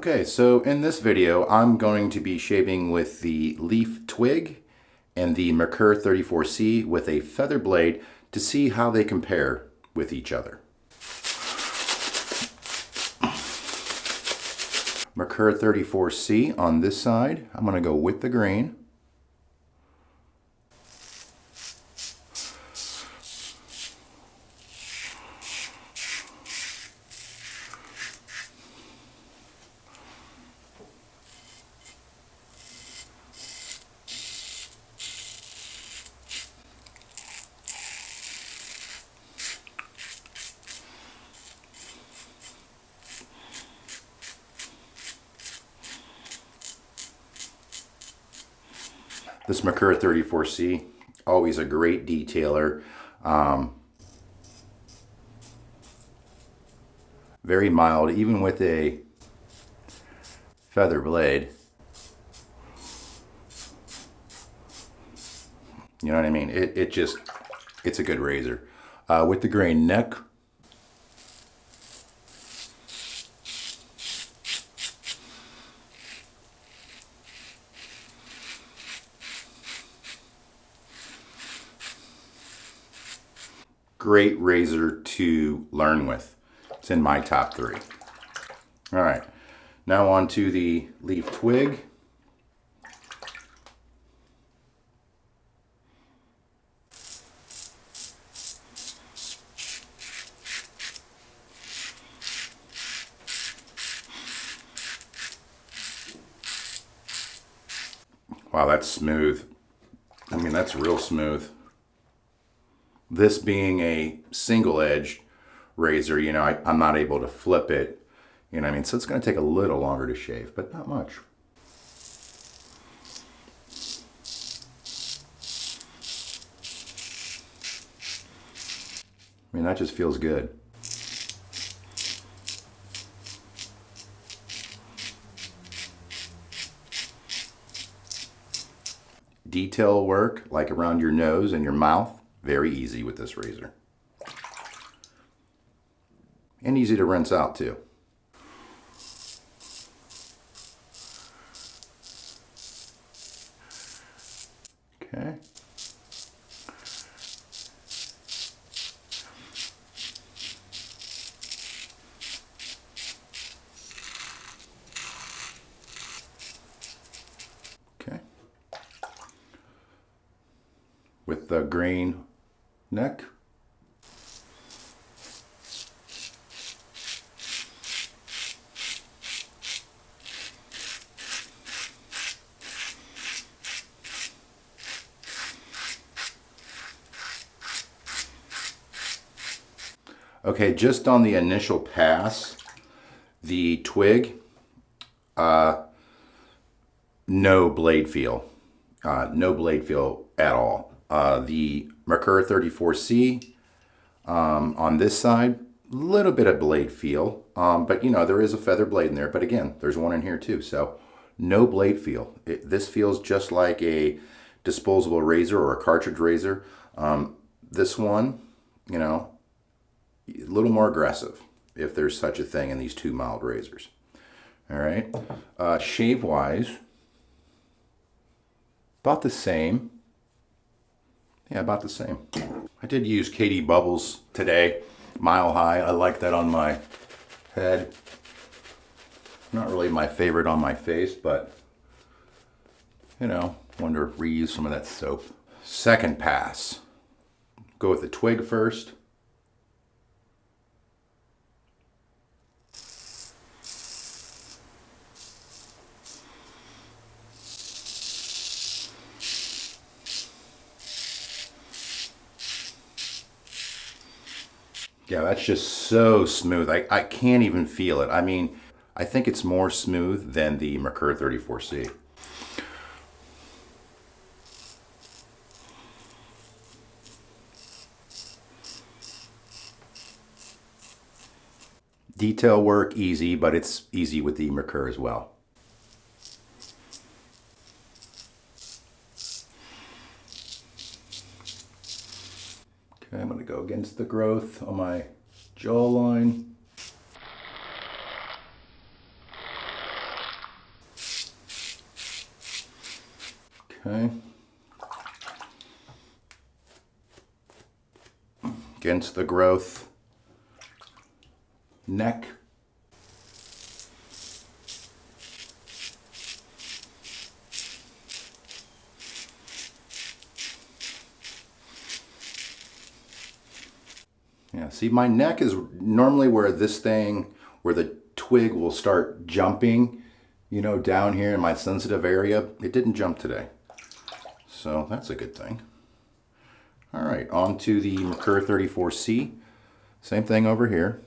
Okay, so in this video, I'm going to be shaving with the Leaf Twig and the Merkur 34c with a feather blade to see how they compare with each other. Merkur 34c on this side, I'm going to go with the grain. This Merkur 34c, always a great detailer. Very mild, even with a feather blade. You know what I mean? It's a good razor. With the grain neck, great razor to learn with. It's in my top 3. All right, now on to the Leaf Twig. Wow, that's smooth. I mean, that's real smooth. This being a single-edged razor, you know, I'm not able to flip it, you know what I mean? So it's going to take a little longer to shave, but not much. I mean, that just feels good. Detail work, like around your nose and your mouth, very easy with this razor. And easy to rinse out too. Okay. Okay. With the grain neck. Okay, just on the initial pass, the Twig, no blade feel. No blade feel at all. The Merkur 34c on this side, a little bit of blade feel, but you know, there is a feather blade in there, but again, there's one in here too, so no blade feel. This feels just like a disposable razor or a cartridge razor. This one, you know, a little more aggressive, if there's such a thing in these two mild razors. All right, shave-wise, about the same. Yeah, about the same. I did use Katie Bubbles today, Mile High. I like that on my head. Not really my favorite on my face, but you know, wanted to reuse some of that soap. Second pass. Go with the Twig first. Yeah, that's just so smooth. I can't even feel it. I mean, I think it's more smooth than the Merkur 34c. Detail work, easy, but it's easy with the Merkur as well. Okay, I'm going to go against the growth on my jawline. Okay. Against the growth. Neck. Yeah, see, my neck is normally where this thing, where the twig will start jumping, you know, down here in my sensitive area. It didn't jump today. So that's a good thing. All right, on to the Merkur 34c. Same thing over here.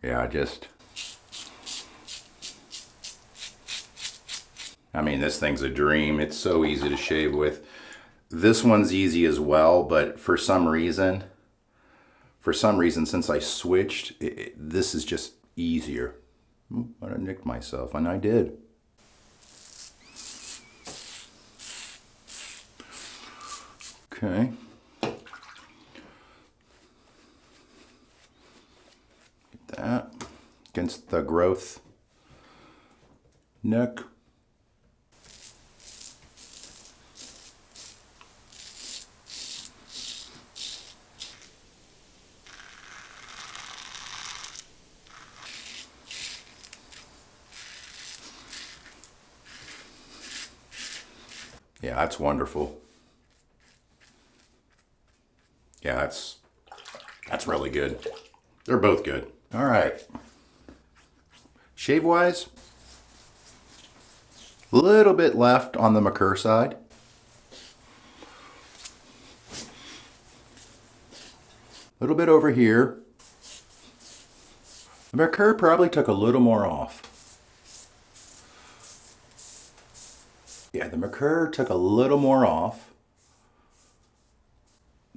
Yeah, I mean, this thing's a dream. It's so easy to shave with. This one's easy as well, but for some reason, since I switched, this is just easier. I nicked myself, and I did. Okay. Get that against the growth. Neck. Yeah, that's wonderful. Yeah, that's really good. They're both good. All right. Shave wise, a little bit left on the Merkur side. A little bit over here. The Merkur probably took a little more off. Yeah, the Merkur took a little more off.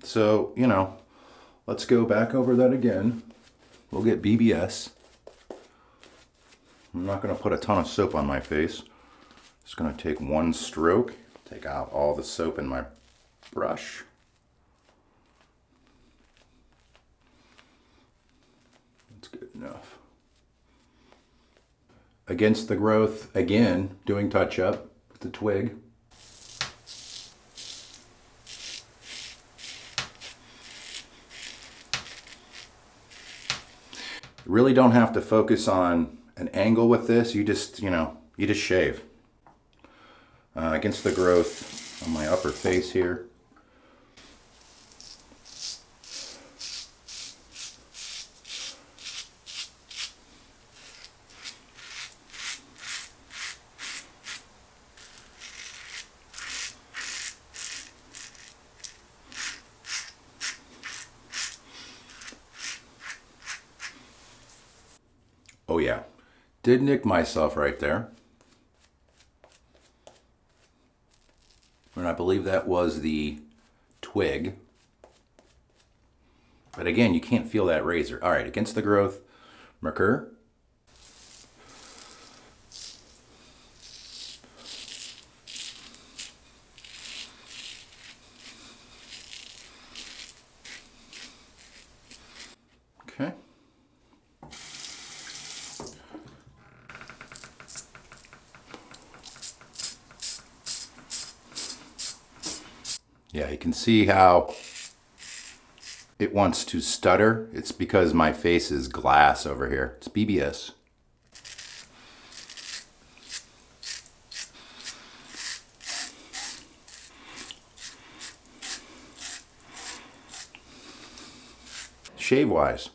So, you know, let's go back over that again. We'll get BBS. I'm not going to put a ton of soap on my face. Just going to take one stroke, take out all the soap in my brush. That's good enough. Against the growth, again, doing touch up with the twig. You really don't have to focus on an angle with this. You just, you know, you just shave. Against the growth on my upper face here. Oh yeah, did nick myself right there. And I believe that was the twig. But again, you can't feel that razor. All right, against the growth, Merkur. Okay. Yeah, you can see how it wants to stutter. It's because my face is glass over here. It's BBS. Shave wise.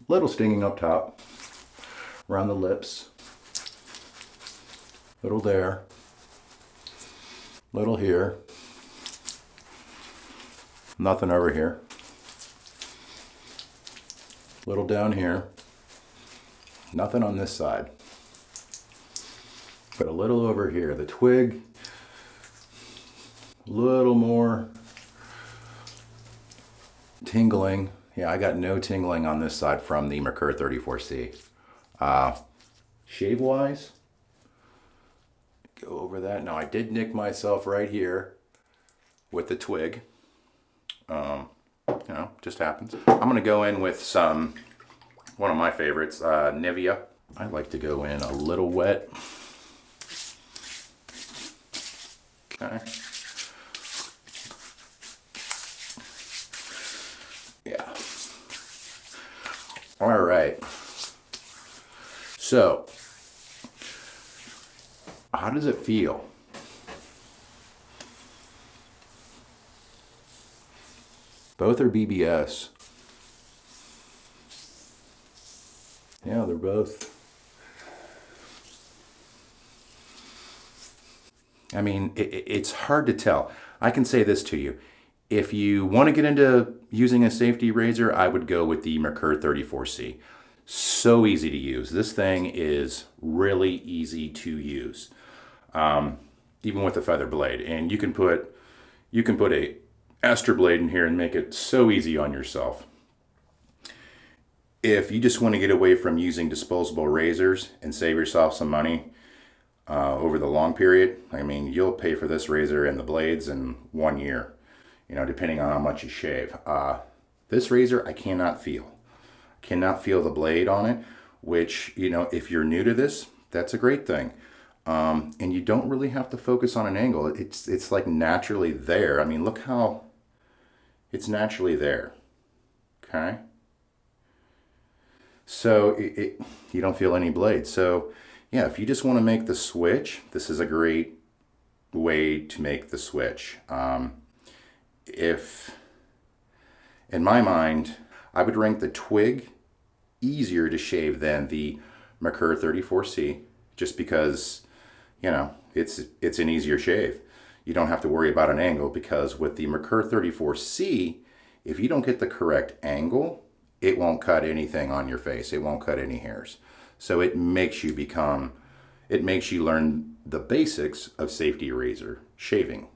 Little stinging up top, around the lips. Little there, little here, nothing over here, little down here, nothing on this side, but a little over here. The twig, a little more tingling. Yeah, I got no tingling on this side from the Merkur 34c. Shave wise, go over that. Now I did nick myself right here with the Twig. You know, just happens. I'm gonna go in with some, one of my favorites, Nivea. I like to go in a little wet. Okay. Yeah. All right. So, how does it feel? Both are BBS. Yeah, they're both. I mean, it's hard to tell. I can say this to you. If you want to get into using a safety razor, I would go with the Merkur 34c. So easy to use. This thing is really easy to use, even with a feather blade. And you can put a aster blade in here and make it so easy on yourself. If you just want to get away from using disposable razors and save yourself some money over the long period, I mean, you'll pay for this razor and the blades in 1 year, you know, depending on how much you shave. This razor, I cannot feel the blade on it, which, you know, if you're new to this, that's a great thing. And you don't really have to focus on an angle. It's like naturally there. I mean, look how it's naturally there. Okay. So you don't feel any blade. So yeah, if you just want to make the switch, this is a great way to make the switch. If, in my mind, I would rank the Twig easier to shave than the Merkur 34c, just because, you know, it's an easier shave. You don't have to worry about an angle, because with the Merkur 34c, if you don't get the correct angle, it won't cut anything on your face. It won't cut any hairs. So it makes you learn the basics of safety razor shaving.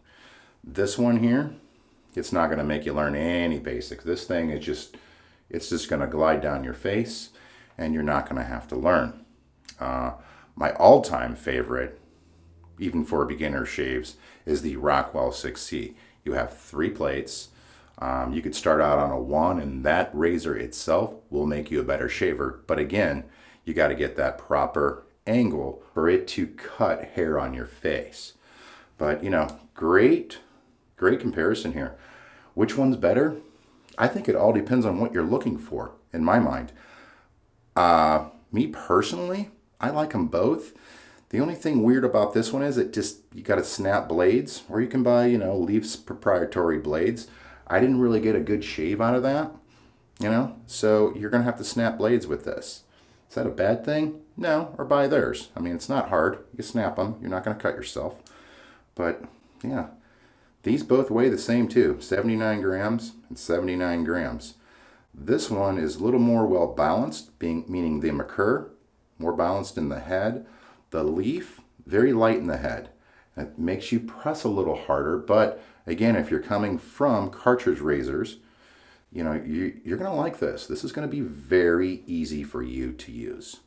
This one here, it's not going to make you learn any basics. This thing is it's just going to glide down your face, and you're not going to have to learn. My all-time favorite, even for beginner shaves, is the Rockwell 6C. You have 3 plates. You could start out on a 1, and that razor itself will make you a better shaver. But again, you got to get that proper angle for it to cut hair on your face. But, you know, great comparison here. Which one's better? I think it all depends on what you're looking for, in my mind. Me personally, I like them both. The only thing weird about this one is you got to snap blades, or you can buy, you know, Leaf's proprietary blades. I didn't really get a good shave out of that, you know, so you're going to have to snap blades with this. Is that a bad thing? No, or buy theirs. I mean, it's not hard. You snap them. You're not going to cut yourself. But, yeah, these both weigh the same too, 79 grams and 79 grams. This one is a little more well balanced, meaning the Merkur, more balanced in the head. The Leaf, very light in the head. It makes you press a little harder, but again, if you're coming from cartridge razors, you know, you're going to like this. This is going to be very easy for you to use.